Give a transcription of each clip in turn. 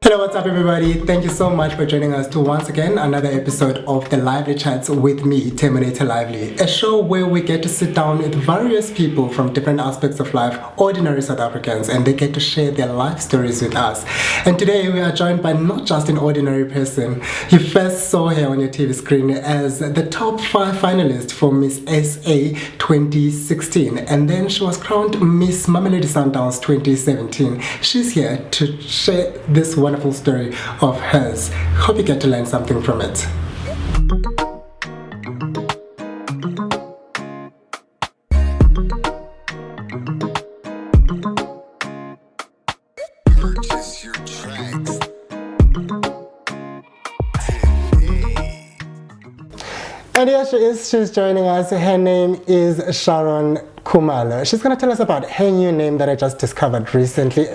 Hello, what's up everybody? Thank you so much for joining us to once again another episode of the Lively Chats with me, Thembernator Lively, a show where we get to sit down with various people from different aspects of life, ordinary South Africans, and they get to share their life stories with us. And today we are joined by not just an ordinary person. You first saw her on your TV screen as the top 5 finalist for Miss SA 2016, and then she was crowned Miss Mamelodi Sundowns 2017. She's here to share this wonderful story of hers. Hope you get to learn something from it. Purchase your tracks. And here she is, she's joining us. Her name is Sharon Khumalo. She's going to tell us about her new name that I just discovered recently.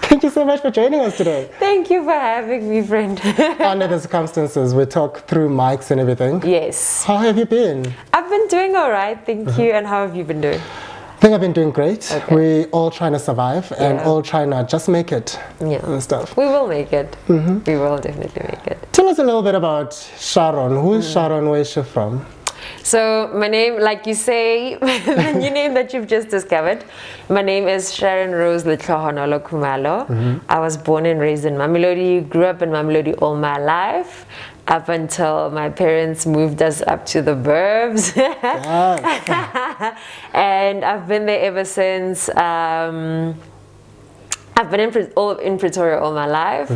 Thank you so much for joining us today. Thank you for having me, friend. Under the circumstances, we talk through mics and everything. Yes. How have you been? I've been doing all right, thank you. And how have you been doing? I think I've been doing great. Okay. We all trying to survive and all trying to just make it and stuff. We will make it. We will definitely make it. Tell us a little bit about Sharon. Who is Sharon? Where is she from? So my name, like you say, the new name that you've just discovered, my name is Sharon-Rose Lehlohonolo Khumalo. I was born and raised in Mamelodi, grew up in Mamelodi all my life, up until my parents moved us up to the burbs. And I've been there ever since. I've been in Pretoria all my life,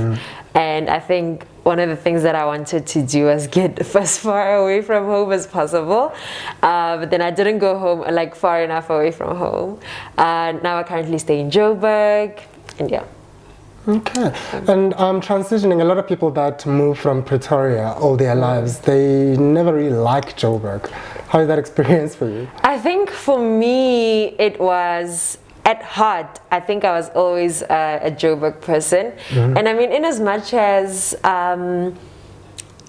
and I think one of the things that I wanted to do was get as far away from home as possible, but then I didn't go home like far enough away from home. Now I currently stay in Joburg, and yeah. Okay. And transitioning, a lot of people that move from Pretoria all their lives, they never really like Joburg. How is that experience for you? I think for me, it was, at heart, I think I was always a Joburg person. And I mean, in as much as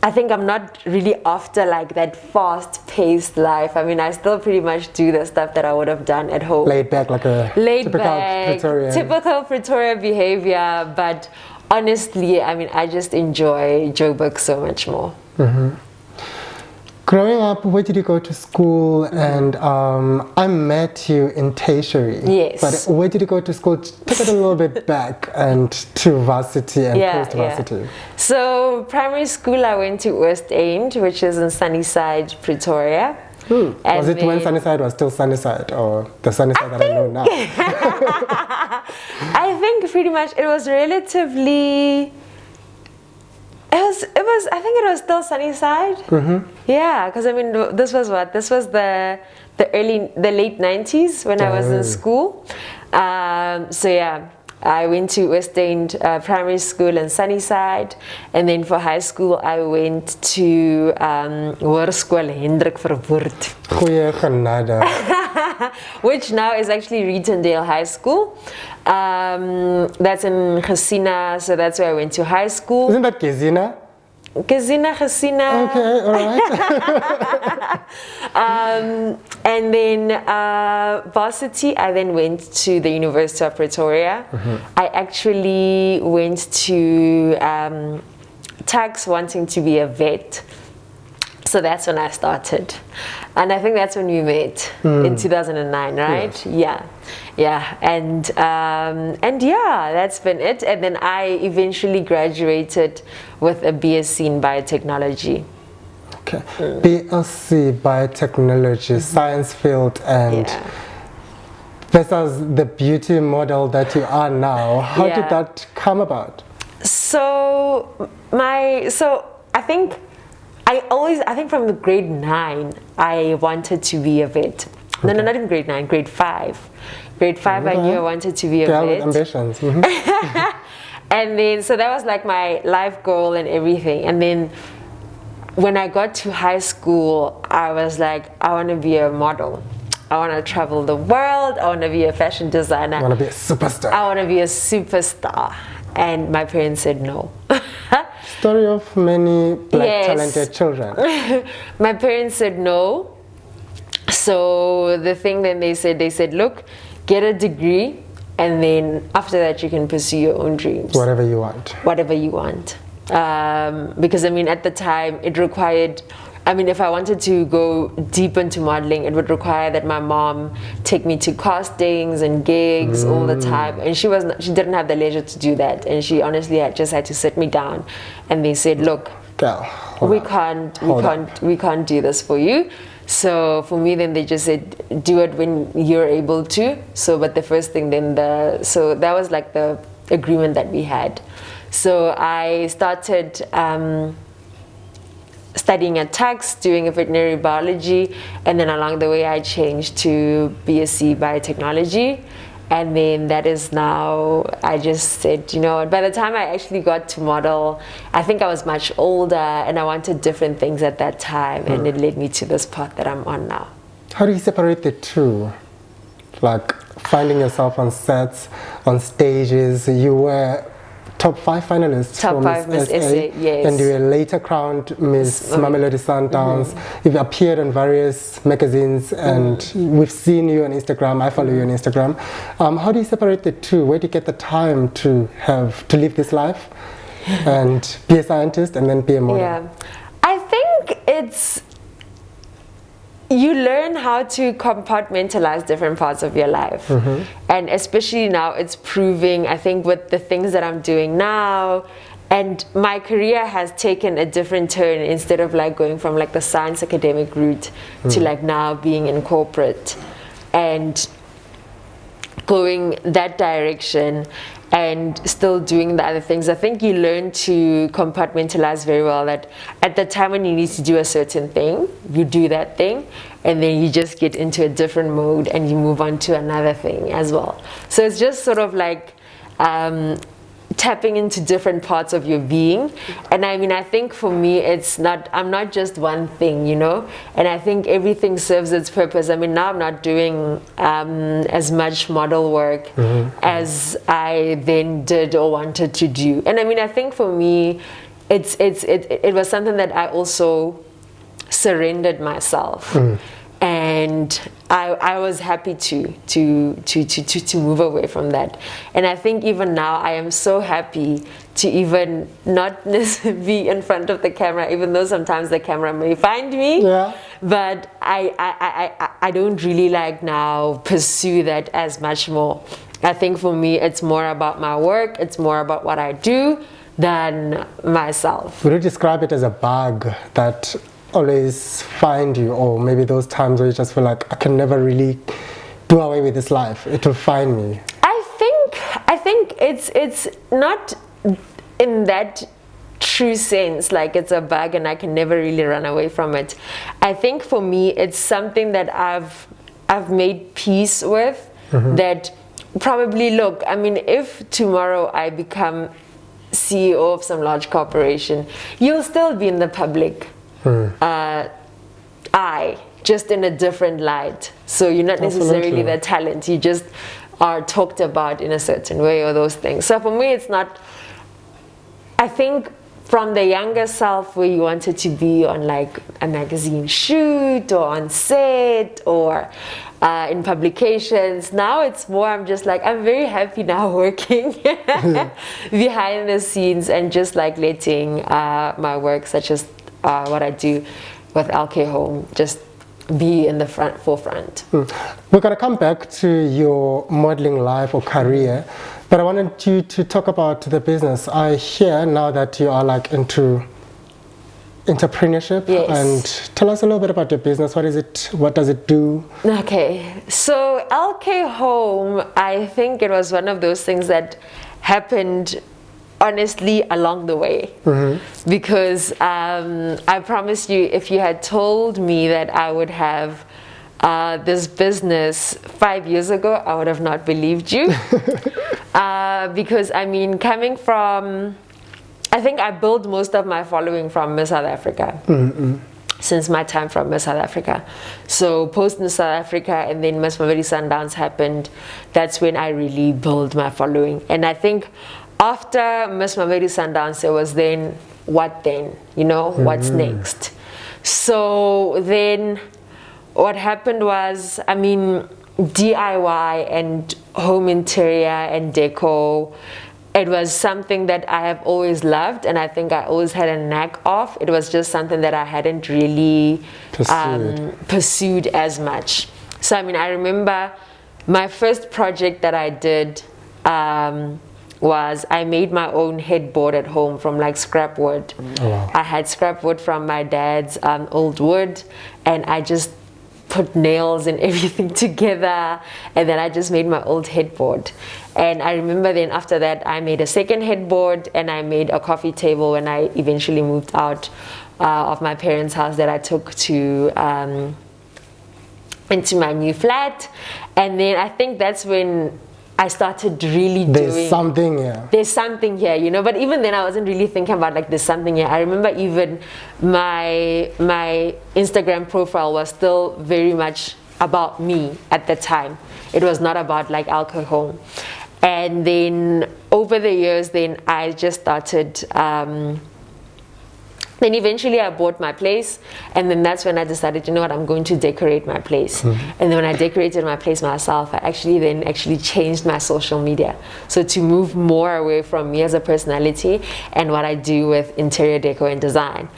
I think I'm not really after like that fast-paced life. I mean, I still pretty much do the stuff that I would have done at home. Laid back, like a typical Pretoria behavior. But honestly, I mean, I just enjoy Joburg so much more. Growing up, where did you go to school? And I met you in tertiary. Yes. But where did you go to school? Take it a little bit back and to varsity and post-varsity. So primary school, I went to West End, which is in Sunnyside, Pretoria. Was it when Sunnyside was still Sunnyside, or the Sunnyside that I know now? I think pretty much it was relatively... I think it was still Sunnyside. Yeah, because I mean, this was the late 90s when I was in school. So yeah, I went to West End Primary School in Sunnyside, and then for high school I went to Hoërskool Hendrik Verwoerd. Goeie genade. Which now is actually Reetondale High School. That's in Gesina, so that's where I went to high school. Isn't that Gesina? Gesina. Okay, all right. And then varsity, I then went to the University of Pretoria. I actually went to tax wanting to be a vet. So that's when I started. And I think that's when we met in 2009, right? Yes. Yeah. And yeah, that's been it. And then I eventually graduated with a BSc in biotechnology. Okay. BSc biotechnology, science field, and versus the beauty model that you are now. How did that come about? So I think from the grade 9, I wanted to be a vet. No, not even grade 9, grade 5. Grade 5, I knew I wanted to be a vet. With ambitions. And then, so that was like my life goal and everything. And then when I got to high school, I was like, I want to be a model. I want to travel the world. I want to be a fashion designer. I want to be a superstar. I want to be a superstar. And my parents said no. Story of many black Yes. talented children. My parents said no. So the thing then they said, look, get a degree, and then after that you can pursue your own dreams. Whatever you want. Whatever you want. Because I mean, at the time it required, I mean, if I wanted to go deep into modeling, it would require that my mom take me to castings and gigs all the time, and she didn't have the leisure to do that, and she honestly just had to sit me down, and they said, look, Girl, we can't do this for you. So for me, then they just said, do it when you're able to. So, but the first thing then so that was like the agreement that we had. So I started studying at Tux, doing a veterinary biology, and then along the way I changed to BSc biotechnology. And then that is now, I just said, you know, by the time I actually got to model, I think I was much older and I wanted different things at that time, and it led me to this path that I'm on now. How do you separate the two? Like finding yourself on sets, on stages. You were top 5 finalists Top for 5 Miss SA, yes. And you were later crowned Miss Mamelodi Sundowns. You've appeared in various magazines, and we've seen you on Instagram. I follow you on Instagram. How do you separate the two? Where do you get the time to live this life and be a scientist and then be a model? Yeah, I think you learn how to compartmentalize different parts of your life. And especially now it's proving, I think, with the things that I'm doing now, and my career has taken a different turn, instead of like going from like the science academic route to like now being in corporate and going that direction and still doing the other things. I think you learn to compartmentalize very well, that at the time when you need to do a certain thing, you do that thing, and then you just get into a different mode and you move on to another thing as well. So it's just sort of like tapping into different parts of your being. And I mean, I think for me, I'm not just one thing, you know, and I think everything serves its purpose. I mean, now I'm not doing as much model work as I then did or wanted to do. And I mean, I think for me, it was something that I also surrendered myself. And I was happy to move away from that. And I think even now I am so happy to even not necessarily be in front of the camera, even though sometimes the camera may find me. Yeah. But I don't really like now pursue that as much more. I think for me it's more about my work, it's more about what I do than myself. Would you describe it as a bug that always find you, or maybe those times where you just feel like I can never really do away with this life, it will find me? I think it's not in that true sense, like it's a bug and I can never really run away from it. I think for me it's something that I've made peace with, that probably, look, I mean, if tomorrow I become CEO of some large corporation, you'll still be in the public eye, just in a different light. So you're not necessarily the talent, you just are talked about in a certain way, or those things. So for me it's not, I think from the younger self where you wanted to be on like a magazine shoot or on set or in publications, now it's more, I'm just like, I'm very happy now working behind the scenes and just like letting my work, such as what I do with LK Home, just be in the forefront. We're going to come back to your modeling life or career, but I wanted you to talk about the business. I hear now that you are like into entrepreneurship. Yes. And tell us a little bit about your business. What is it? What does it do? Okay, so LK Home, I think it was one of those things that happened honestly along the way, because I promise you, if you had told me that I would have this business 5 years ago, I would have not believed you. Because I mean, coming from, I think I built most of my following from Miss South Africa. since my time from Miss South Africa. So post Miss South Africa and then Miss Mamelodi Sundowns happened. That's when I really built my following. And I think after Miss Mamelodi Sundowns, there was then, what then? You know, what's next? So then what happened was, I mean, DIY and home interior and deco, it was something that I have always loved, and I think I always had a knack of. It was just something that I hadn't really pursued as much. So I mean, I remember my first project that I did was I made my own headboard at home from like scrap wood. Oh, wow. I had scrap wood from my dad's old wood, and I just put nails and everything together, and then I just made my old headboard. And I remember then after that I made a second headboard, and I made a coffee table when I eventually moved out of my parents' house that I took to into my new flat. And then I think that's when I started really There's something here. There's something here, you know. But even then, I wasn't really thinking about like there's something here. I remember even my Instagram profile was still very much about me at the time. It was not about like alcohol. And then over the years, then I just started. Then eventually I bought my place, and then that's when I decided, you know what, I'm going to decorate my place. And then when I decorated my place myself, I actually changed my social media. So to move more away from me as a personality and what I do with interior deco and design.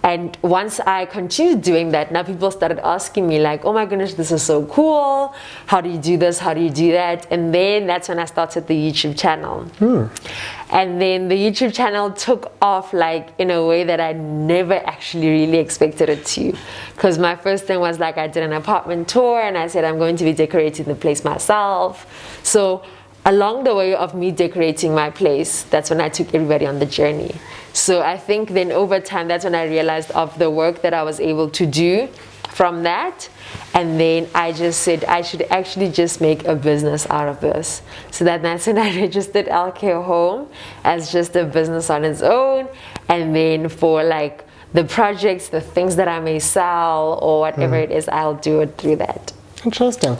And once I continued doing that, now people started asking me like, oh my goodness, this is so cool. How do you do this? How do you do that? And then that's when I started the YouTube channel. And then the YouTube channel took off like in a way that I never actually really expected it to. Because my first thing was like I did an apartment tour, and I said I'm going to be decorating the place myself. So along the way of me decorating my place, that's when I took everybody on the journey. So I think then over time, that's when I realized of the work that I was able to do from that. And then I just said I should actually just make a business out of this. So that's when I registered LK Home as just a business on its own. And then for like the projects, the things that I may sell or whatever it is, I'll do it through that. Interesting.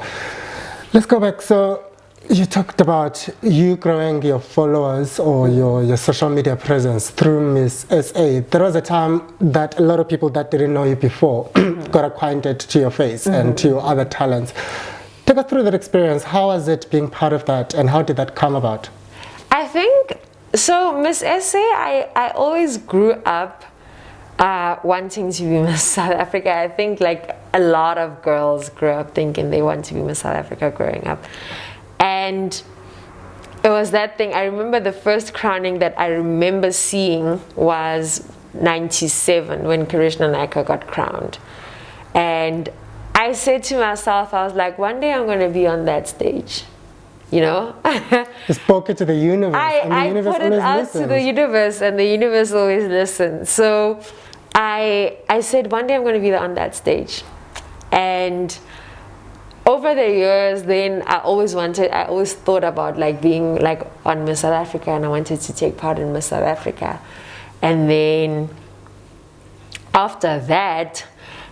Let's go back. So you talked about you growing your followers or your social media presence through Miss SA. There was a time that a lot of people that didn't know you before got acquainted to your face and to your other talents. Take us through that experience. How was it being part of that, and how did that come about? I think, so Miss SA, I always grew up wanting to be Miss South Africa. I think like a lot of girls grew up thinking they want to be Miss South Africa growing up. And it was that thing. I remember the first crowning that I remember seeing was 97 when Krishna Naika got crowned. And I said to myself, I was like, one day I'm going to be on that stage, you know? You spoke it to the universe. I put it out to the universe, and the universe always listens. So I said, one day I'm going to be on that stage. And over the years, then I always thought about like being like on Miss South Africa, and I wanted to take part in Miss South Africa. And then after that,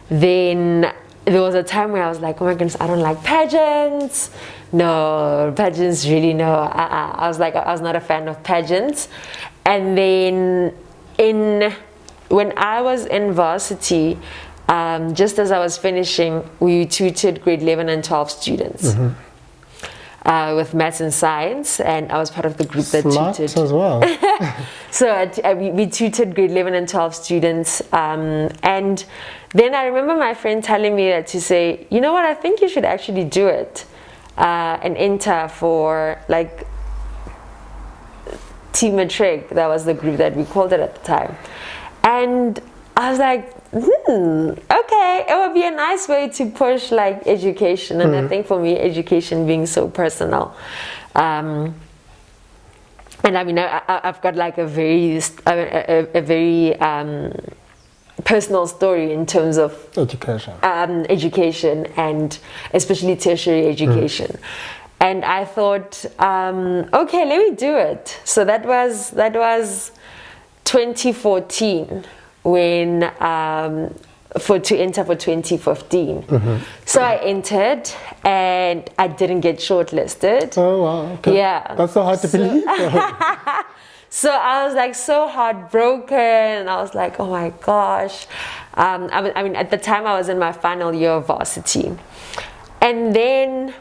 then there was a time where I was like, oh my goodness, I don't like pageants. No, pageants really no. I was not a fan of pageants. And then when I was in varsity, just as I was finishing, we tutored grade 11 and 12 students with maths and science, and I was part of the group that tutored as well. So we tutored grade 11 and 12 students, and then I remember my friend telling me that to say, you know what, I think you should actually do it and enter for like Team Matric. That was the group that we called it at the time. And I was like, okay, it would be a nice way to push like education. And I think for me, education being so personal. And I mean, I've got like a very personal story in terms of education and especially tertiary education. And I thought, okay, let me do it. So that was 2014 when to enter for 2015. So I entered and I didn't get shortlisted. Oh wow! Okay. Yeah, that's so hard to believe. So I was like so heartbroken. I was like, oh my gosh. I mean, at the time I was in my final year of varsity, and then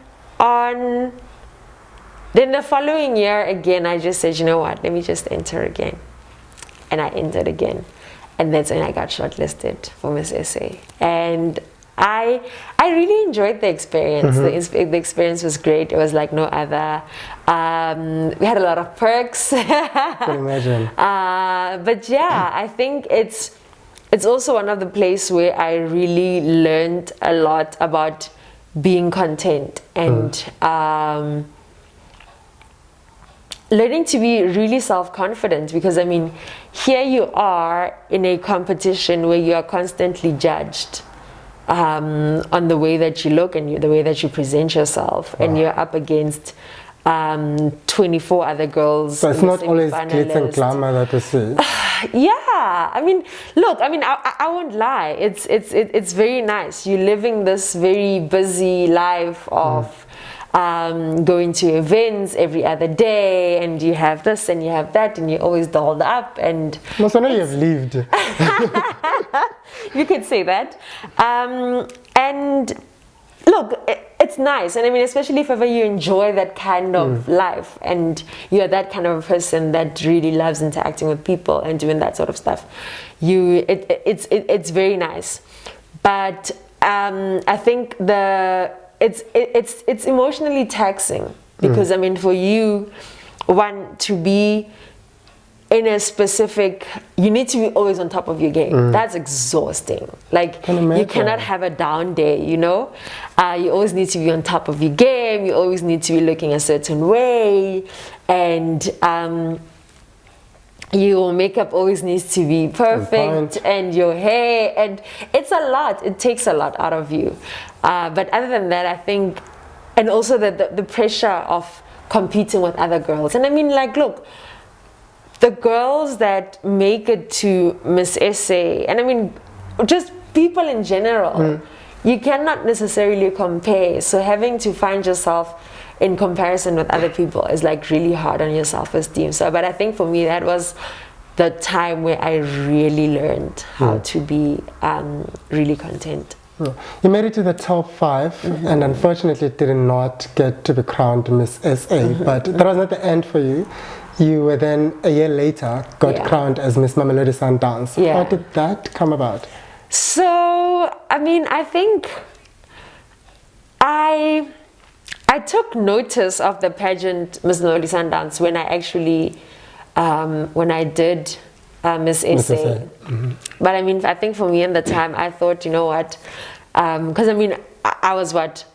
the following year again, I just said, you know what? Let me just enter again, and I entered again, and that's when I got shortlisted for Miss SA. And I really enjoyed the experience. The experience was great. It was like no other. We had a lot of perks. I can imagine. But yeah, I think it's also one of the places where I really learned a lot about being content and learning to be really self-confident, because I mean, here you are in a competition where you are constantly judged on the way that you look and the way that you present yourself, and you're up against 24 other girls. So it's not always glitz and glamour that we see. Yeah, I mean, look, I mean, I won't lie. It's very nice. You're living this very busy life of going to events every other day, and you have this and you have that, and you're always dolled up. And most of you have lived. You could say that. And look, it's nice, and I mean, especially if ever you enjoy that kind of life, and you're that kind of a person that really loves interacting with people and doing that sort of stuff, it's very nice. But I think it's emotionally taxing, because I mean, for you, one, to be in a specific, you need to be always on top of your game. That's exhausting. Like, you cannot have a down day, you know? You always need to be on top of your game. You always need to be looking a certain way. And your makeup always needs to be perfect, and your hair, and it's a lot. It takes a lot out of you. But other than that, I think, and also the pressure of competing with other girls. And I mean, like, look, the girls that make it to Miss SA, and I mean, just people in general, you cannot necessarily compare. So having to find yourself in comparison with other people is like really hard on your self-esteem. So, but I think for me, that was the time where I really learned how to be really content. You made it to the top 5, and unfortunately did not get to be crowned Miss SA, but that was not the end for you. You were then, a year later, got crowned as Miss Mamelodi Sundowns. How did that come about? So, I mean, I think I took notice of the pageant Miss Mamelodi Sundowns when I actually, when I did Miss SA. But I mean, I think for me at the time, I thought, you know what, because I mean, I was what,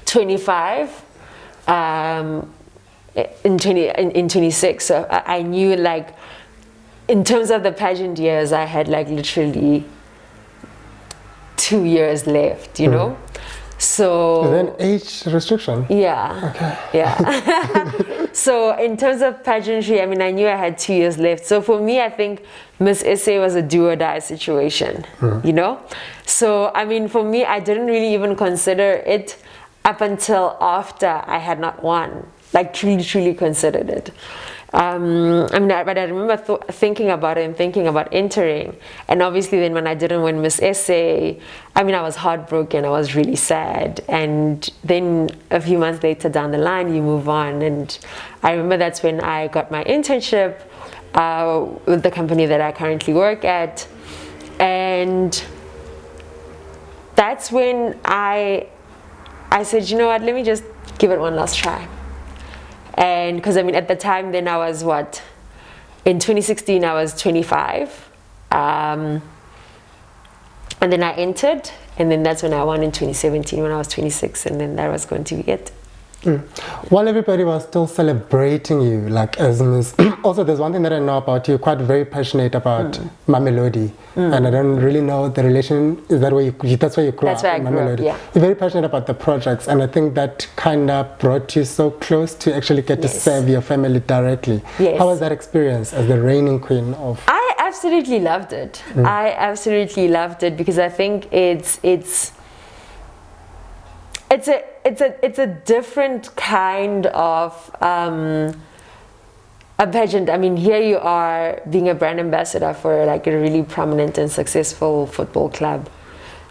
25? In 26, so I knew, like, in terms of the pageant years, I had like literally 2 years left, you know. So and then age restriction. Yeah. Okay. Yeah. So in terms of pageantry, I mean, I knew I had 2 years left. So for me, I think Miss SA was a do or die situation, you know. So I mean, for me, I didn't really even consider it up until after I had not won. Like, truly considered it. I mean, but I remember thinking about it and thinking about entering. And obviously then when I didn't win Miss SA, I mean, I was heartbroken. I was really sad. And then a few months later down the line, you move on. And I remember that's when I got my internship with the company that I currently work at. And that's when I said, you know what, let me just give it one last try. And because I mean, at the time then I was what, in 2016 I was 25, and then I entered, and then that's when I won in 2017 when I was 26, and then that was going to be it. While everybody was still celebrating you, like as Miss, also there's one thing that I know about you, quite very passionate about Mamelodi, and I don't really know the relation. Is that where that's where you grew up? That's where I grew up, yeah. You're very passionate about the projects, and I think that kind of brought you so close to actually get to serve your family directly. Yes. How was that experience as the reigning queen of? I absolutely loved it. I absolutely loved it because I think it's a different kind of a pageant. I mean, here you are being a brand ambassador for like a really prominent and successful football club.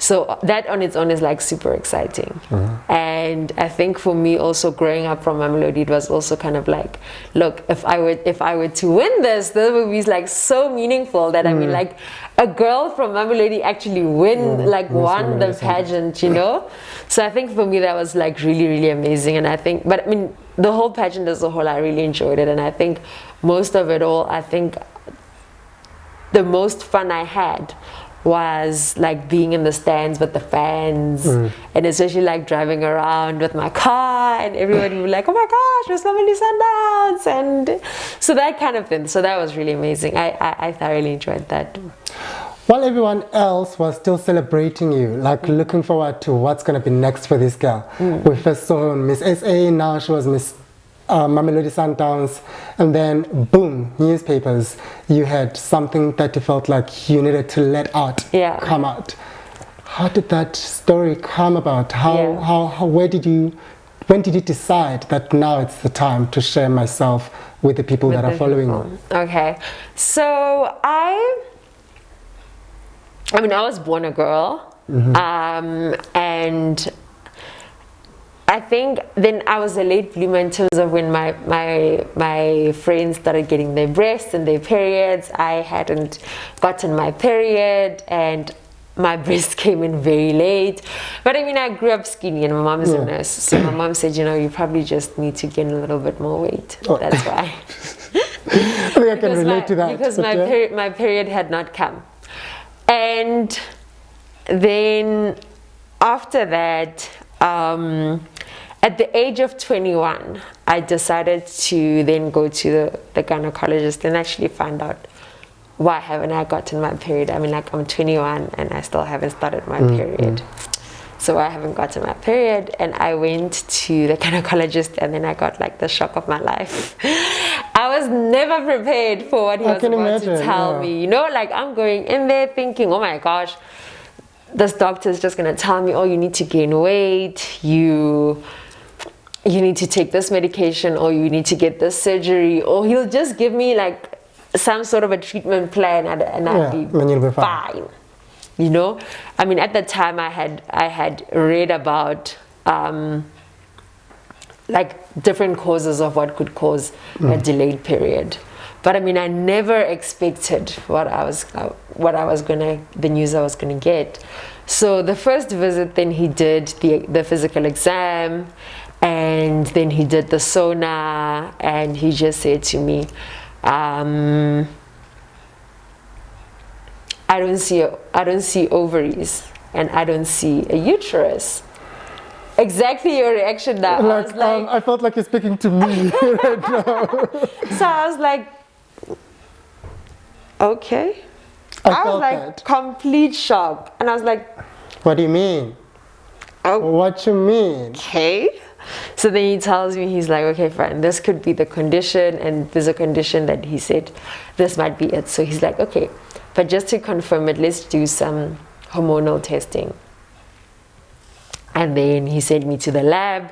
So that on its own is like super exciting. And I think for me also growing up from Mamelodi, it was also kind of like, look, if I were to win this would be like so meaningful that I mean like a girl from Mamelodi actually won the pageant, you know? So I think for me that was like really, really amazing. And I think, but I mean, the whole pageant as a whole, I really enjoyed it. And I think most of it all, I think the most fun I had was like being in the stands with the fans and especially like driving around with my car and everybody would be like, oh my gosh, Miss Mamelodi Sundowns, and so that kind of thing. So that was really amazing. I thoroughly enjoyed that. While everyone else was still celebrating you, like looking forward to what's going to be next for this girl. We first saw her on Miss SA, now she was Miss Mamelodi Sundowns, and then boom, newspapers. You had something that you felt like you needed to let out, come out. How did that story come about? When did you decide that now it's the time to share myself with the people that are following me? Okay, so I mean, I was born a girl, and I think then I was a late bloomer in terms of when my friends started getting their breasts and their periods. I hadn't gotten my period and my breast came in very late. But I mean, I grew up skinny and my mom is a nurse. So my mom said, you know, you probably just need to gain a little bit more weight. That's why. I think I can relate to that. Because my period had not come. And then after that, at the age of 21, I decided to then go to the gynecologist and actually find out why haven't I gotten my period. I mean, like I'm 21 and I still haven't started my period. So I haven't gotten my period, and I went to the gynecologist and then I got like the shock of my life. I was never prepared for what he was about to tell me. You know, like I'm going in there thinking, oh my gosh, this doctor is just going to tell me, oh, you need to gain weight, you need to take this medication, or you need to get this surgery, or he'll just give me like some sort of a treatment plan and I'll be fine. You know, I mean, at the time I had read about like different causes of what could cause a delayed period. But I mean, I never expected the news I was gonna get. So the first visit, then he did the physical exam, and then he did the sonar, and he just said to me, I don't see ovaries, and I don't see a uterus. Exactly your reaction now. I felt like you're speaking to me right now. So I was like, okay. I was like complete shock, and I was like, what do you mean? Oh, what you mean? Okay. So then he tells me, he's like, okay, fine, this could be the condition, and there's a condition that he said this might be it. So he's like, okay, but just to confirm it, let's do some hormonal testing. And then he sent me to the lab,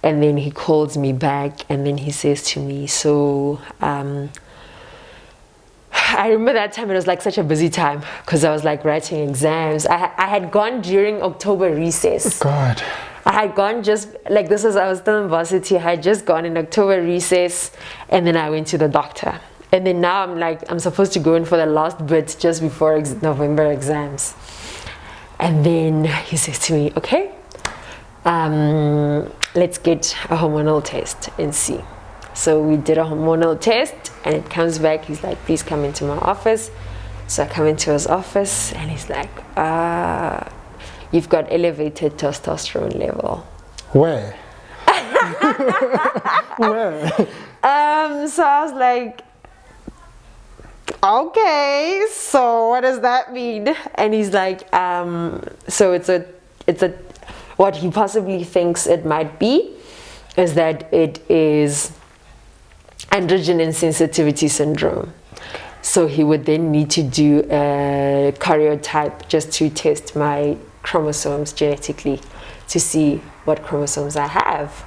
and then he calls me back, and then he says to me, so I remember that time, it was like such a busy time because I was like writing exams. I had gone during October recess. God. I had gone just like I was still in varsity. I had just gone in October recess, and then I went to the doctor. And then now I'm supposed to go in for the last bit just before November exams. And then he says to me, okay, let's get a hormonal test and see. So we did a hormonal test, and it comes back. He's like, please come into my office. So I come into his office, and he's like, you've got elevated testosterone level. Where? Where? So I was like, okay, so what does that mean? And he's like, so it's a what he possibly thinks it might be is that it is androgen insensitivity syndrome. So he would then need to do a karyotype just to test my chromosomes genetically to see what chromosomes I have.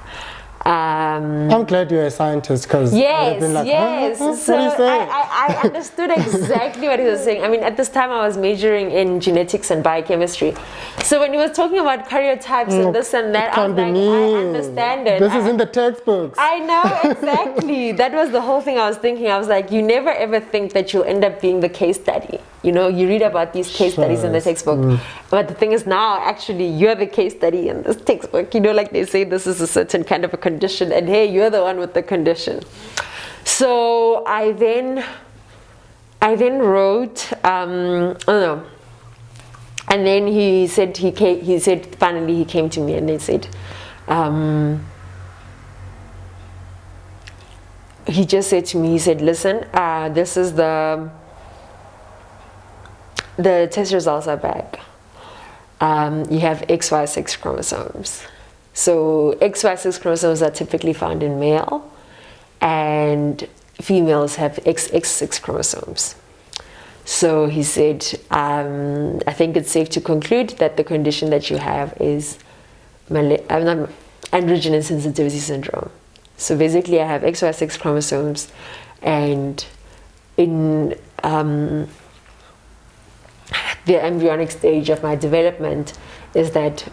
I'm glad you're a scientist because Yes, been like, yes. What So are you saying? I understood exactly what he was saying. I mean, at this time I was majoring in genetics and biochemistry. So when he was talking about karyotypes and this and that, I was like, I understand it. This is in the textbooks. I know, exactly. That was the whole thing I was thinking. I was like, you never ever think that you'll end up being the case study. You know, you read about these case studies in the textbook. But the thing is now, actually, you're the case study in this textbook. You know, like they say, this is a certain kind of a condition. And hey, you're the one with the condition. So I then wrote, oh no. And then he said, finally he came to me and they said, he just said to me, he said, listen, this is the test results are back. You have XY6 chromosomes. So XY6 chromosomes are typically found in male, and females have XX6 chromosomes. So he said, I think it's safe to conclude that the condition that you have is androgen sensitivity syndrome. So basically I have XY6 chromosomes, and in the embryonic stage of my development is that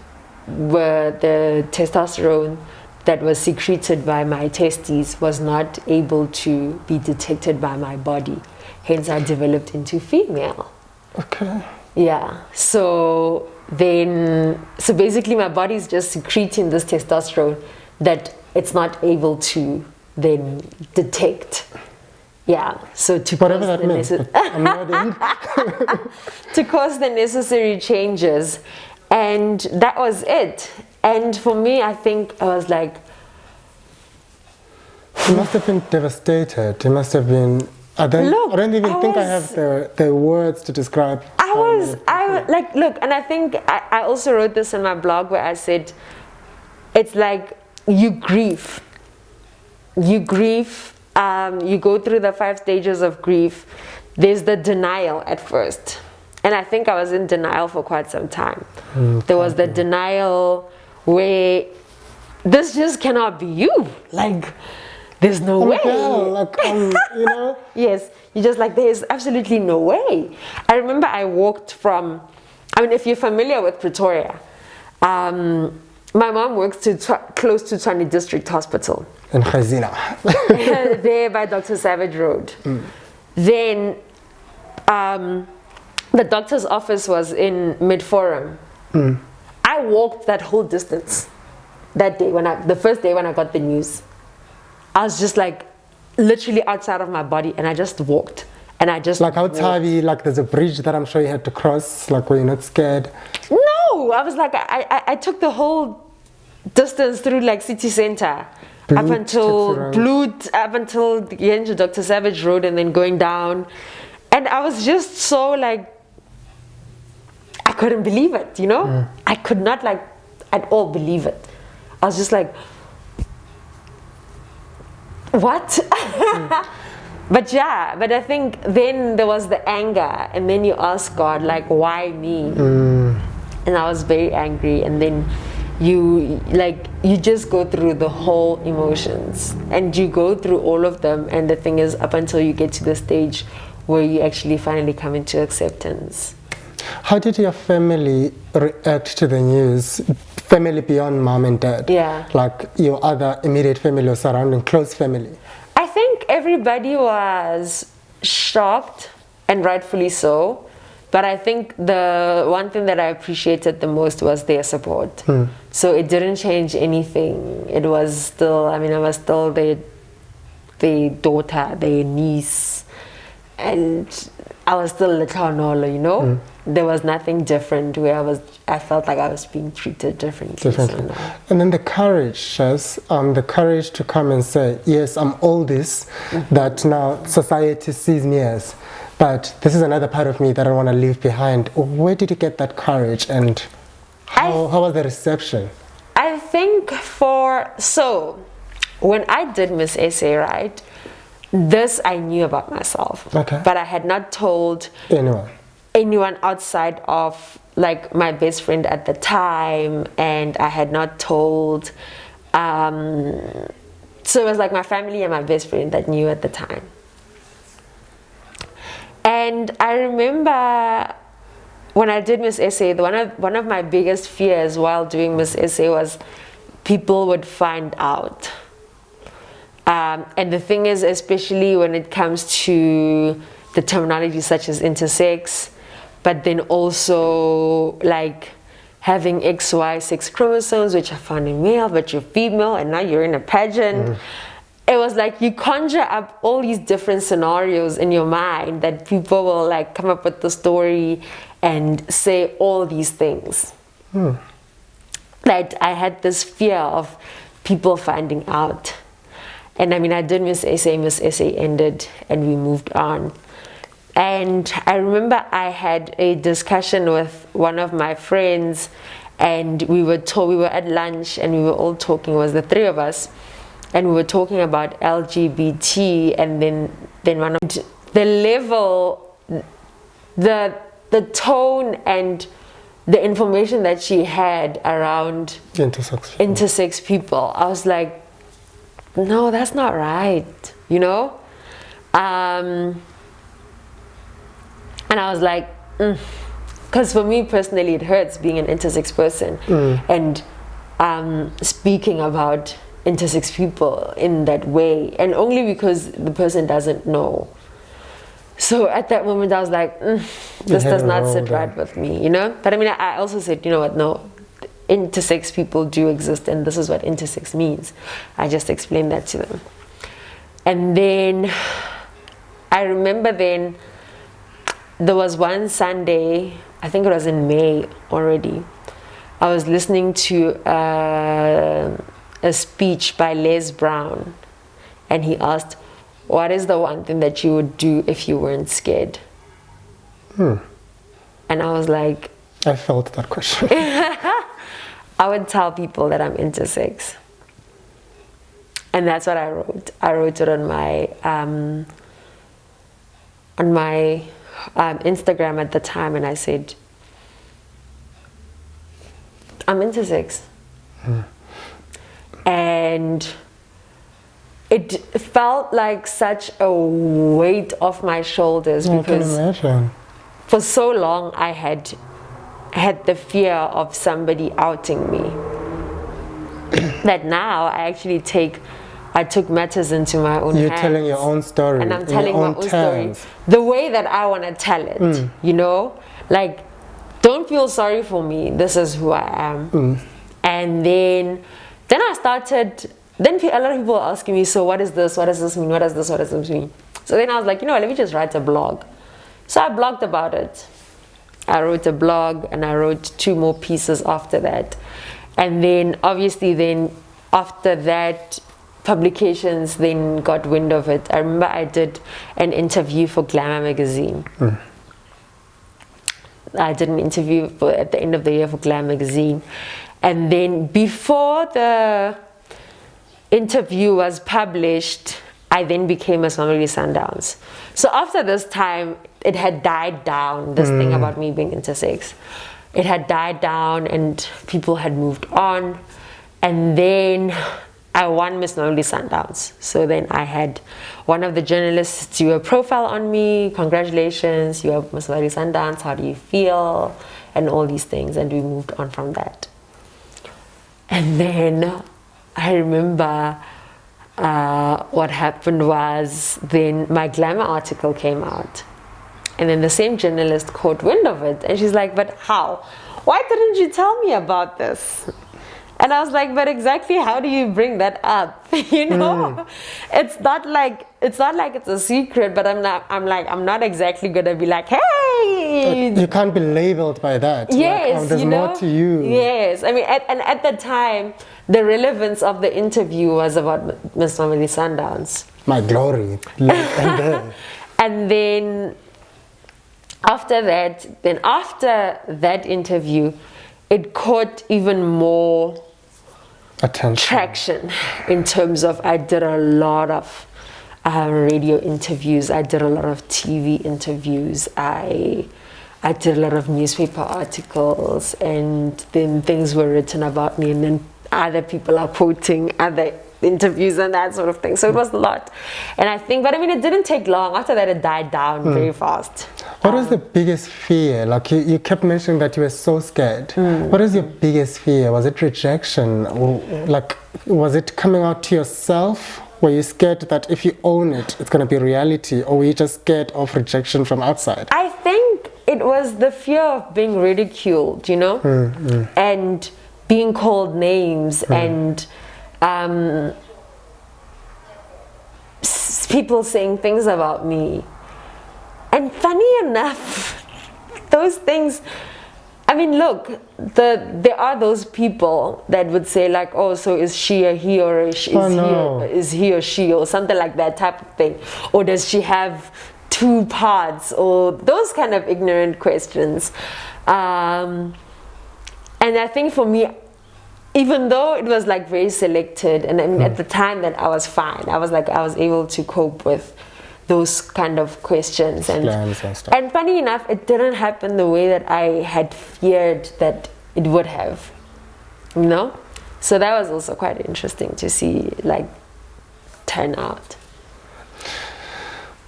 where the testosterone that was secreted by my testes was not able to be detected by my body. Hence I developed into female. Okay. Yeah. So basically my body is just secreting this testosterone that it's not able to then detect. Yeah, so to whatever that means. I'm not in. to cause the necessary changes, and that was it. And for me, I think I was like, you must have been devastated. You must have been. I don't even think I have the words to describe. Look, and I think I also wrote this in my blog where I said, it's like you grieve. You go through the 5 stages of grief. There's the denial at first. And I think I was in denial for quite some time. There was the denial where this just cannot be you. Like, there's no way. You know? Yes, you just like, there's absolutely no way. I remember I walked from, if you're familiar with Pretoria, my mom works close to Tshwane District Hospital. In Khazina. There by Dr. Savage Road. Then the doctor's office was in Mid-Forum. I walked that whole distance that day, the first day when I got the news. I was just like literally outside of my body, and I just walked. And I just like outside, like there's a bridge that I'm sure you had to cross, like where you're not scared. No, I was like, I took the whole distance through like city center. Up until the end of Dr. Savage Road, and then going down. And I was just so like, I couldn't believe it, you know? I could not like at all believe it. I was just like, what? But I think then there was the anger, and then you ask God, like, why me? And I was very angry, and then you just go through the whole emotions, and you go through all of them, and the thing is, up until you get to the stage where you actually finally come into acceptance. How did your family react to the news? Family beyond mom and dad? Yeah. Like your other immediate family or surrounding close family? I think everybody was shocked, and rightfully so. But I think the one thing that I appreciated the most was their support. So it didn't change anything. It was still, I was still their daughter, their niece, and I was still Lehlohonolo, you know? There was nothing different where I felt like I was being treated differently. So no. And then the courage, Shaz, the courage to come and say, yes, I'm all this, that now society sees me as. But this is another part of me that I want to leave behind. Where did you get that courage, and how was the reception? I think when I did Miss SA, right, this I knew about myself. Okay. But I had not told anyone outside of like my best friend at the time, and I had not told so it was like my family and my best friend that knew at the time. And I remember when I did Miss SA, one of my biggest fears while doing Miss SA was people would find out. And the thing is, especially when it comes to the terminology such as intersex, but then also like having XY sex chromosomes, which are found in male, but you're female, and now you're in a pageant. It was like you conjure up all these different scenarios in your mind that people will like come up with the story and say all these things. That I had this fear of people finding out. And I mean, I did Miss SA ended, and we moved on. And I remember I had a discussion with one of my friends, and we were at lunch, and we were all talking. It was the three of us, and we were talking about LGBT, and then one of the level, the tone, and the information that she had around intersex people. I was like, no, that's not right, you know? And I was like, because for me personally, it hurts being an intersex person and speaking about intersex people in that way, and only because the person doesn't know. So at that moment, I was like, this does not sit right with me, you know? But I mean, I also said, you know what, no, intersex people do exist, and this is what intersex means. I just explained that to them. And then I remember then there was one Sunday, I think it was in May already, I was listening to a speech by Les Brown, and he asked, what is the one thing that you would do if you weren't scared? And I was like, I felt that question. I would tell people that I'm intersex. And that's what I wrote. I wrote it on my Instagram at the time, and I said, I'm intersex. And it felt like such a weight off my shoulders, because for so long I had the fear of somebody outing me, that now I took matters into my own hands. You're telling your own story. And I'm telling my own story the way that I want to tell it, you know? Like, don't feel sorry for me. This is who I am. And then I started, then a lot of people were asking me, so what is this? What does this mean? What does this? What does this mean? So then I was like, you know what, let me just write a blog. So I blogged about it. I wrote a blog, and I wrote 2 more pieces after that. And then obviously then after that, publications then got wind of it. I remember I did an interview for Glamour magazine. I did an interview at the end of the year for Glamour magazine. And then before the interview was published, I then became Miss Mamelodi Sundowns. So after this time, it had died down, this thing about me being intersex. It had died down, and people had moved on. And then I won Miss Mamelodi Sundowns. So then I had one of the journalists do a profile on me. Congratulations, you have Miss Mamelodi Sundowns. How do you feel? And all these things. And we moved on from that. And then I remember what happened was then my Glamour article came out. And then the same journalist caught wind of it. And she's like, but how? Why didn't you tell me about this? And I was like, but exactly how do you bring that up? You know, it's not like it's a secret, but I'm not exactly gonna be like, hey. You can't be labeled by that. Yes, like, there's more to you. Yes, I mean, at the time, the relevance of the interview was about Miss Mamelodi Sundowns. My glory. And then after that interview, it caught even more attention, traction in terms of I did a lot of radio interviews. I did a lot of TV interviews. I did a lot of newspaper articles, and then things were written about me, and then other people are quoting other interviews and that sort of thing. So it was a lot. And I think, but I mean, it didn't take long. After that, it died down very fast. What was the biggest fear? Like you kept mentioning that you were so scared. What is your biggest fear? Was it rejection? Or like, was it coming out to yourself? Were you scared that if you own it, it's going to be reality? Or were you just scared of rejection from outside? I think it was the fear of being ridiculed, you know, and being called names, and people saying things about me. And funny enough, those things, I mean, look, there are those people that would say like, oh, so is she a he, or is he or she, or something like that type of thing, or does she have two parts, or those kind of ignorant questions. And I think for me, even though it was like very selected, and I mean, at the time that I was fine, I was able to cope with those kind of questions, and funny enough, it didn't happen the way that I had feared that it would have, you know. So that was also quite interesting to see, like, turn out.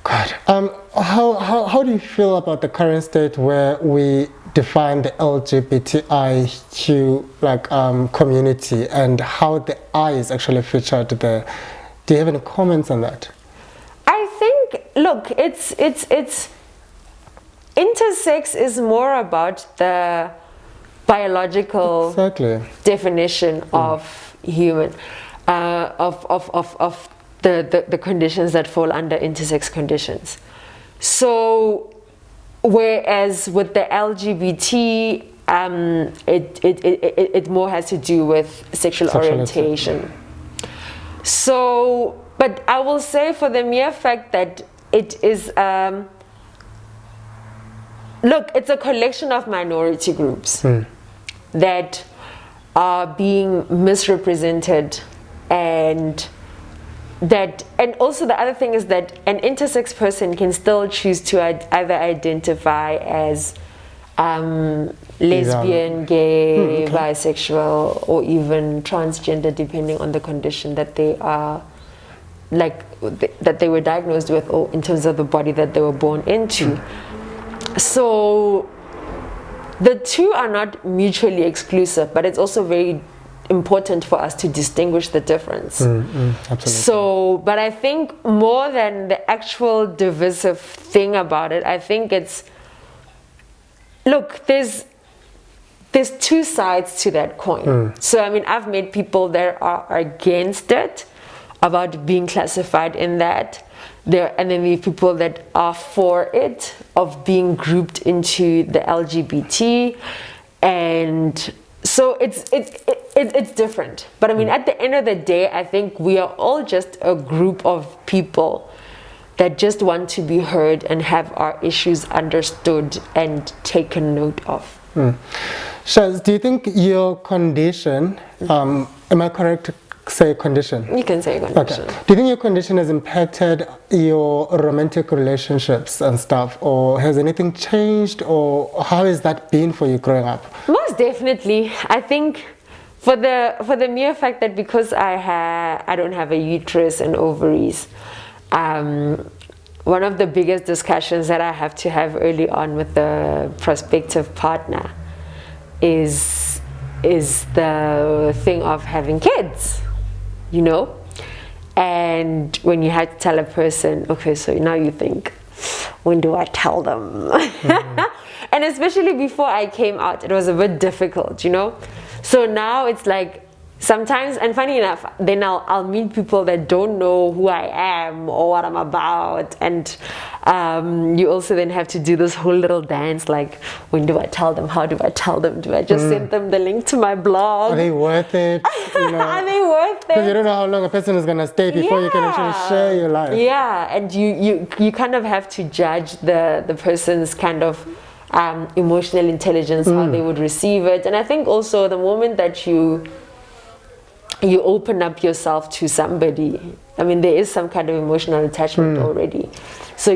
God, how do you feel about the current state where we define the LGBTIQ community, and how the I is actually featured there? Do you have any comments on that? I think, look, it's intersex is more about the biological definition of human, of the conditions that fall under intersex conditions. So whereas with the LGBT, it more has to do with sexual orientation. So, but I will say, for the mere fact that it is, look, it's a collection of minority groups that are being misrepresented, and also the other thing is that an intersex person can still choose to either identify as lesbian, gay, bisexual, or even transgender, depending on the condition that they are, that they were diagnosed with, or in terms of the body that they were born into. So the two are not mutually exclusive, but it's also very important for us to distinguish the difference. Absolutely. So, but I think more than the actual divisive thing about it, I think it's, look, there's two sides to that coin. So I mean, I've met people that are against it, about being classified in that. And then the people that are for it, of being grouped into the LGBT, and so it's different. But I mean, at the end of the day, I think we are all just a group of people that just want to be heard and have our issues understood and taken note of. Shaz, do you think your condition, am I correct to say condition? You can say condition. Okay. Do you think your condition has impacted your romantic relationships and stuff, or has anything changed, or how has that been for you growing up? Most definitely. I think for the mere fact that because I don't have a uterus and ovaries, one of the biggest discussions that I have to have early on with the prospective partner is the thing of having kids, you know. And when you had to tell a person, okay, so now you think, when do I tell them? And especially before I came out, it was a bit difficult, you know. So now it's like, sometimes, and funny enough, then I'll meet people that don't know who I am or what I'm about, and you also then have to do this whole little dance, like, when do I tell them? How do I tell them? Do I just send them the link to my blog? Are they worth it? You know, are they worth it? Because you don't know how long a person is going to stay before you can actually share your life. Yeah, and you kind of have to judge the person's kind of emotional intelligence, how they would receive it. And I think also the moment that you you open up yourself to somebody. I mean, there is some kind of emotional attachment already. So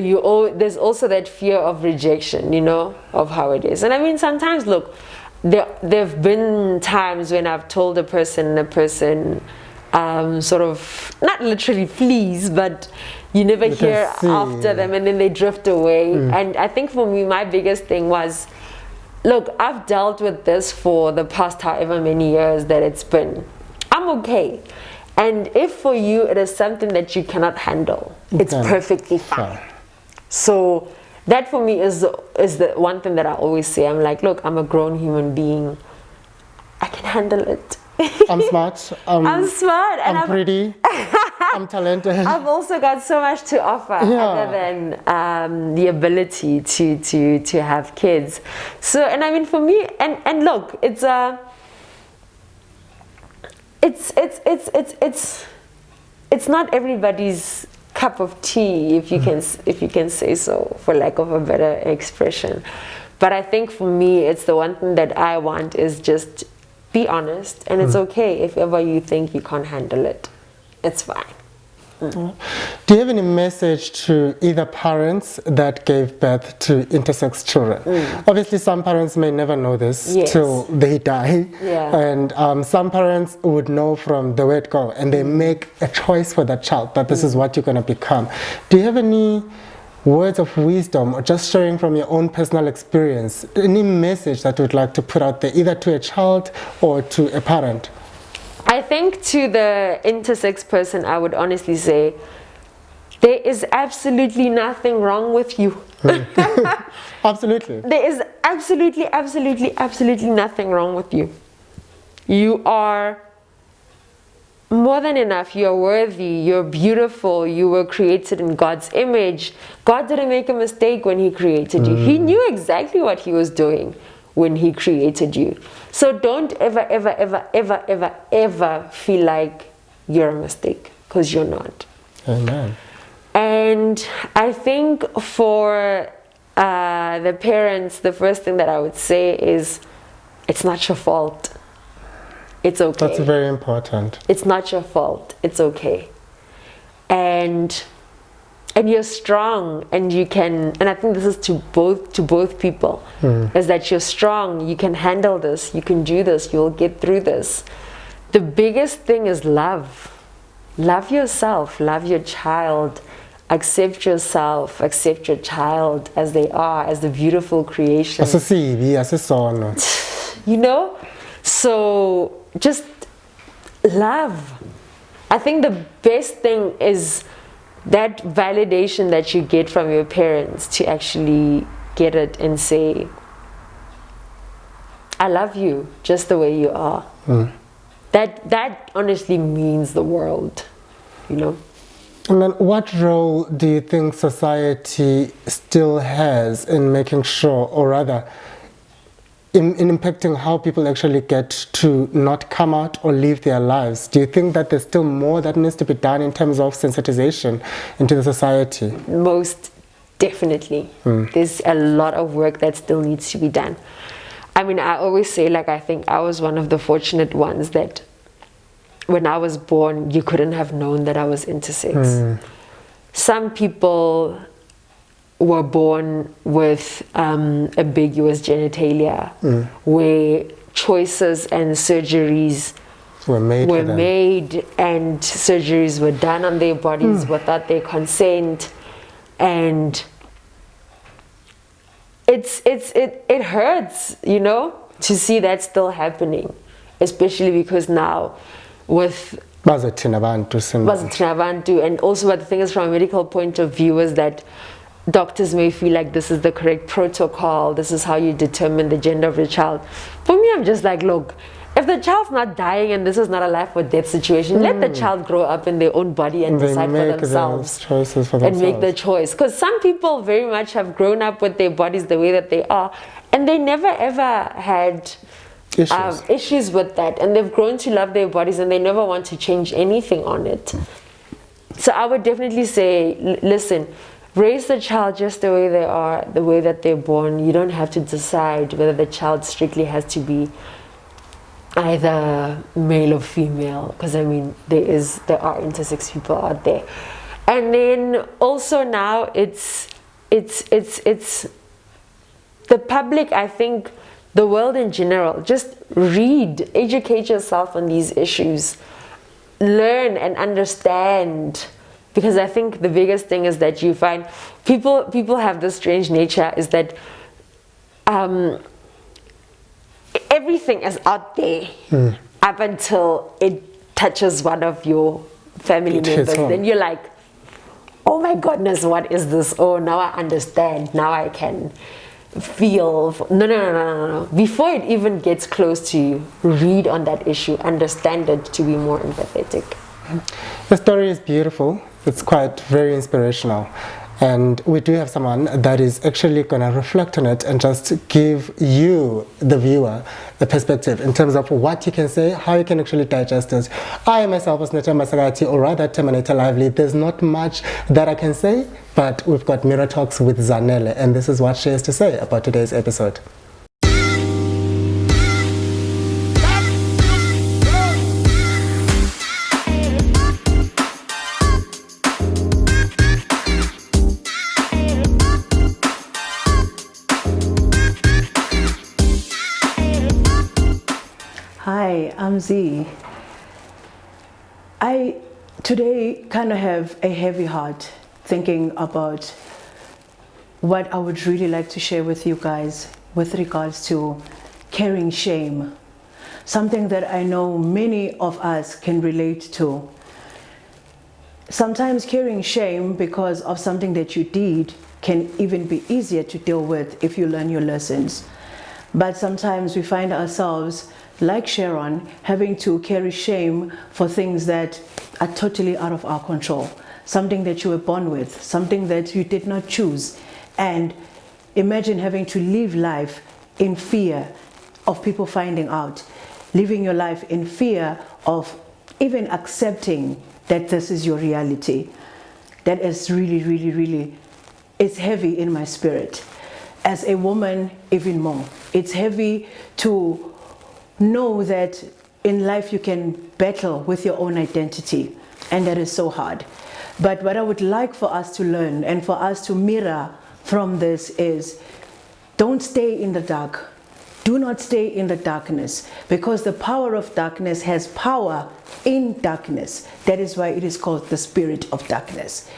there's also that fear of rejection, you know, of how it is. And I mean, sometimes, look, there've been times when I've told a person sort of, not literally flees, but you never hear after them, and then they drift away. And I think for me, my biggest thing was, look, I've dealt with this for the past however many years that it's been. I'm okay. And if for you it is something that you cannot handle, it's perfectly fine. So that for me is the one thing that I always say. I'm like, look, I'm a grown human being. I can handle it. I'm smart. I'm smart. And I'm pretty. I'm talented. I've also got so much to offer other than the ability to have kids. So, and I mean, for me, and look, it's not everybody's cup of tea, if you can say so, for lack of a better expression. But I think for me, it's the one thing that I want is just be honest, and it's okay if ever you think you can't handle it. It's fine. Do you have any message to either parents that gave birth to intersex children? Obviously, some parents may never know this till they die. And some parents would know from the word go, and they make a choice for that child that this is what you're going to become. Do you have any words of wisdom, or just sharing from your own personal experience, any message that you would like to put out there, either to a child or to a parent? I think to the intersex person, I would honestly say, there is absolutely nothing wrong with you. Absolutely. There is absolutely nothing wrong with you. You are more than enough. You're worthy. You're beautiful. You were created in God's image. God didn't make a mistake when He created you. He knew exactly what He was doing when He created you. So don't ever feel like you're a mistake, because you're not. Amen. And I think for the parents, the first thing that I would say is, it's not your fault. It's okay. That's very important. It's not your fault. It's okay. And you're strong, and you can, and I think this is to both people, is that you're strong, you can handle this, you can do this, you'll get through this. The biggest thing is love. Love yourself, love your child, accept yourself, accept your child as they are, as the beautiful creation. You know? So just love. I think the best thing is that validation that you get from your parents, to actually get it and say, I love you just the way you are. That honestly means the world, you know. And then what role do you think society still has in making sure, or rather in impacting how people actually get to not come out or live their lives? Do you think that there's still more that needs to be done in terms of sensitization into the society? Most definitely. There's a lot of work that still needs to be done. I mean, I always say, like, I think I was one of the fortunate ones that when I was born, you couldn't have known that I was intersex. Some people were born with ambiguous genitalia, where choices and surgeries were made and surgeries were done on their bodies without their consent, and it hurts, you know, to see that still happening, especially because now with Bazathina Bantu, and also what the thing is, from a medical point of view, is that doctors may feel like this is the correct protocol, this is how you determine the gender of your child. For me, I'm just like, look, if the child's not dying and this is not a life or death situation, let the child grow up in their own body and decide for themselves. Choices for themselves. And make the choice. Because some people very much have grown up with their bodies the way that they are, and they never ever had issues with that, and they've grown to love their bodies, and they never want to change anything on it. So I would definitely say, listen, raise the child just the way they are, the way that they're born. You don't have to decide whether the child strictly has to be either male or female, because I mean there are intersex people out there. And then also now it's the public, I think the world in general, just read, educate yourself on these issues, learn and understand, because I think the biggest thing is that you find people have this strange nature, is that everything is out there up until it touches one of your family members. Then you're like, oh my goodness, what is this? Oh, now I understand. Now I can feel. No. Before it even gets close to you, read on that issue, understand it to be more empathetic. The story is beautiful. It's quite very inspirational. And we do have someone that is actually going to reflect on it and just give you, the viewer, a perspective in terms of what you can say, how you can actually digest it. I myself, as Netemba Sagati, or rather Thembernator Lively, there's not much that I can say, but we've got Mirror Talks with Zanele, and this is what she has to say about today's episode. Hi, I'm Z. I today kind of have a heavy heart thinking about what I would really like to share with you guys with regards to carrying shame. Something that I know many of us can relate to. Sometimes carrying shame because of something that you did can even be easier to deal with if you learn your lessons. But sometimes we find ourselves, like Sharon, having to carry shame for things that are totally out of our control. Something that you were born with, something that you did not choose. And imagine having to live life in fear of people finding out. Living your life in fear of even accepting that this is your reality. That is really, it's heavy in my spirit. As a woman, even more. It's heavy to know that in life you can battle with your own identity, and that is so hard. But what I would like for us to learn and for us to mirror from this is, don't stay in the dark. Do not stay in the darkness, because the power of darkness has power in darkness. That is why it is called the spirit of darkness.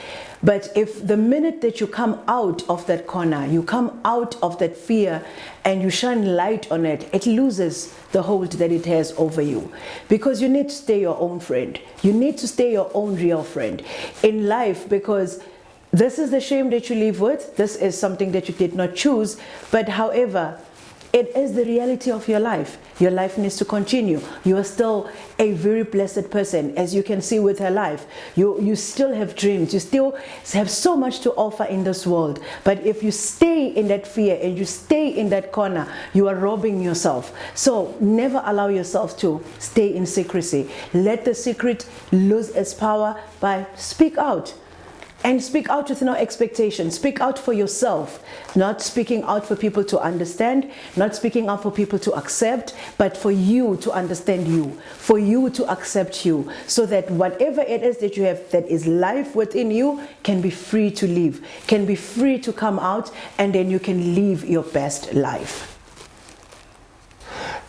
But if the minute that you come out of that corner, you come out of that fear and you shine light on it, it loses the hold that it has over you. Because you need to stay your own friend. You need to stay your own real friend in life, because this is the shame that you live with. This is something that you did not choose. But however, it is the reality of your life. Your life needs to continue. You are still a very blessed person, as you can see with her life. You still have dreams. You still have so much to offer in this world. But if you stay in that fear and you stay in that corner, you are robbing yourself. So never allow yourself to stay in secrecy. Let the secret lose its power by speak out. And speak out with no expectation. Speak out for yourself. Not speaking out for people to understand, not speaking out for people to accept, but for you to understand you, for you to accept you, so that whatever it is that you have that is life within you can be free to live, can be free to come out, and then you can live your best life.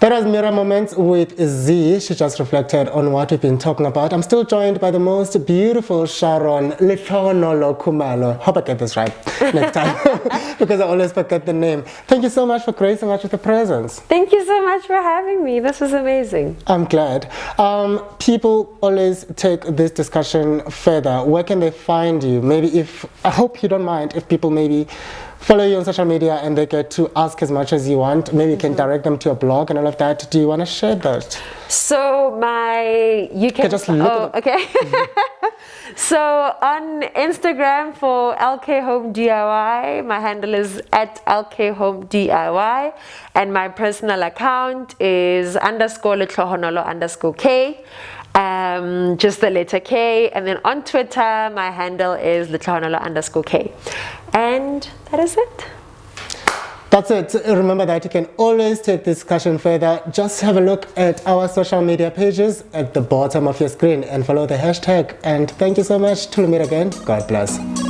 That was Mirror Moments with Z. She just reflected on what we've been talking about. I'm still joined by the most beautiful Sharon, Lehlohonolo Khumalo. Hope I get this right next time, because I always forget the name. Thank you so much for gracing us with the presence. Thank you so much for having me. This was amazing. I'm glad. People always take this discussion further. Where can they find you? Maybe I hope you don't mind if people maybe follow you on social media and they get to ask as much as you want. Maybe you can direct them to a blog and all of that. Do you want to share that? So you can just look it up. Okay. So on Instagram for LK Home DIY, my handle is @LK Home DIY, and my personal account is _Lehlohonolo_K. Just the letter K. And then on Twitter, my handle is Lehlohonolo_K. And that is it. That's it. Remember that you can always take this discussion further. Just have a look at our social media pages at the bottom of your screen and follow the hashtag. And thank you so much. Till we meet again. God bless.